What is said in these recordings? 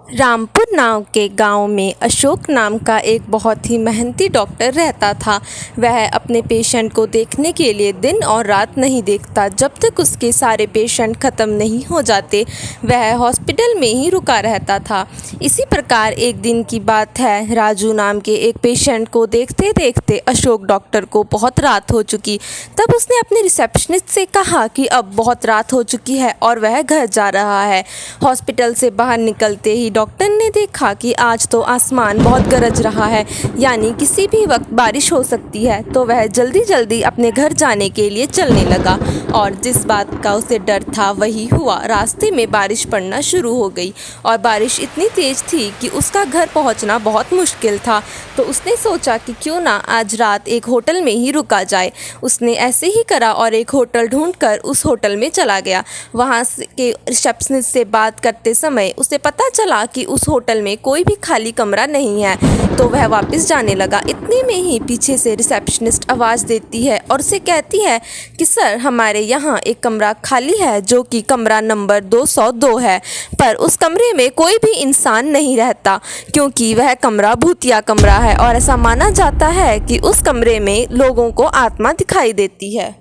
रामपुर नाव के गांव में अशोक नाम का एक बहुत ही मेहनती डॉक्टर रहता था। वह अपने पेशेंट को देखने के लिए दिन और रात नहीं देखता। जब तक उसके सारे पेशेंट ख़त्म नहीं हो जाते वह हॉस्पिटल में ही रुका रहता था। इसी प्रकार एक दिन की बात है, राजू नाम के एक पेशेंट को देखते देखते अशोक डॉक्टर को बहुत रात हो चुकी। तब उसने अपने रिसेप्शनिस्ट से कहा कि अब बहुत रात हो चुकी है और वह घर जा रहा है। हॉस्पिटल से बाहर निकलते ही डॉक्टर ने देखा कि आज तो आसमान बहुत गरज रहा है, यानी किसी भी वक्त बारिश हो सकती है। तो वह जल्दी जल्दी अपने घर जाने के लिए चलने लगा और जिस बात का उसे डर था वही हुआ। रास्ते में बारिश पड़ना शुरू हो गई और बारिश इतनी तेज थी कि उसका घर पहुंचना बहुत मुश्किल था। तो उसने सोचा कि क्यों ना आज रात एक होटल में ही रुका जाए। उसने ऐसे ही करा और एक होटल ढूंढकर उस होटल में चला गया। वहाँ के रिसेप्शनिस्ट से बात करते समय उसे पता चला कि उस होटल में कोई भी खाली कमरा नहीं है। तो वह वापस जाने लगा। इतने में ही पीछे से रिसेप्शनिस्ट आवाज़ देती है और उसे कहती है कि सर, हमारे यहाँ एक कमरा खाली है जो कि कमरा नंबर 202 है, पर उस कमरे में कोई भी इंसान नहीं रहता क्योंकि वह कमरा भूतिया कमरा है और ऐसा माना जाता है कि उस कमरे में लोगों को आत्मा दिखाई देती है।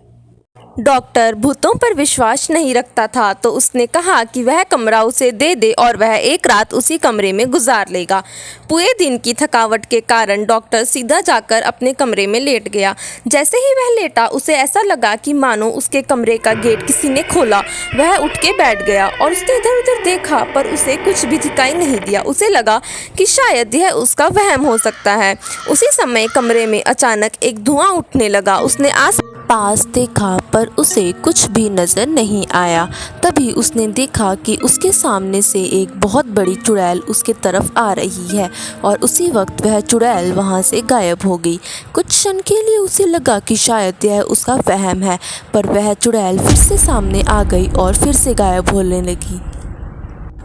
डॉक्टर भूतों पर विश्वास नहीं रखता था, तो उसने कहा कि वह कमरा उसे दे दे और वह एक रात उसी कमरे में गुजार लेगा। पूरे दिन की थकावट के कारण डॉक्टर सीधा जाकर अपने कमरे में लेट गया। जैसे ही वह लेटा उसे ऐसा लगा कि मानो उसके कमरे का गेट किसी ने खोला। वह उठ के बैठ गया और उसने इधर उधर देखा पर उसे कुछ भी दिखाई नहीं दिया। उसे लगा कि शायद यह उसका वहम हो सकता है। उसी समय कमरे में अचानक एक धुआं उठने लगा। उसने पास देखा पर उसे कुछ भी नजर नहीं आया। तभी उसने देखा कि उसके सामने से एक बहुत बड़ी चुड़ैल उसके तरफ आ रही है और उसी वक्त वह चुड़ैल वहां से गायब हो गई। कुछ क्षण के लिए उसे लगा कि शायद यह उसका वहम है, पर वह चुड़ैल फिर से सामने आ गई और फिर से गायब होने लगी।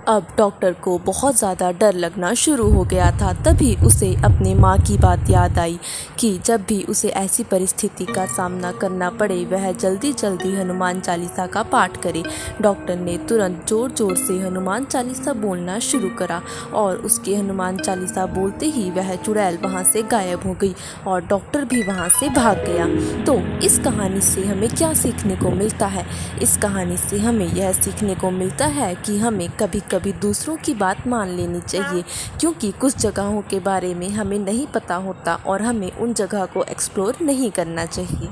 अब डॉक्टर को बहुत ज़्यादा डर लगना शुरू हो गया था। तभी उसे अपने माँ की बात याद आई कि जब भी उसे ऐसी परिस्थिति का सामना करना पड़े वह जल्दी जल्दी हनुमान चालीसा का पाठ करे। डॉक्टर ने तुरंत ज़ोर ज़ोर से हनुमान चालीसा बोलना शुरू करा और उसके हनुमान चालीसा बोलते ही वह चुड़ैल वहाँ से गायब हो गई और डॉक्टर भी वहाँ से भाग गया। तो इस कहानी से हमें क्या सीखने को मिलता है? इस कहानी से हमें यह सीखने को मिलता है कि हमें कभी कभी दूसरों की बात मान लेनी चाहिए, क्योंकि कुछ जगहों के बारे में हमें नहीं पता होता और हमें उन जगह को एक्सप्लोर नहीं करना चाहिए।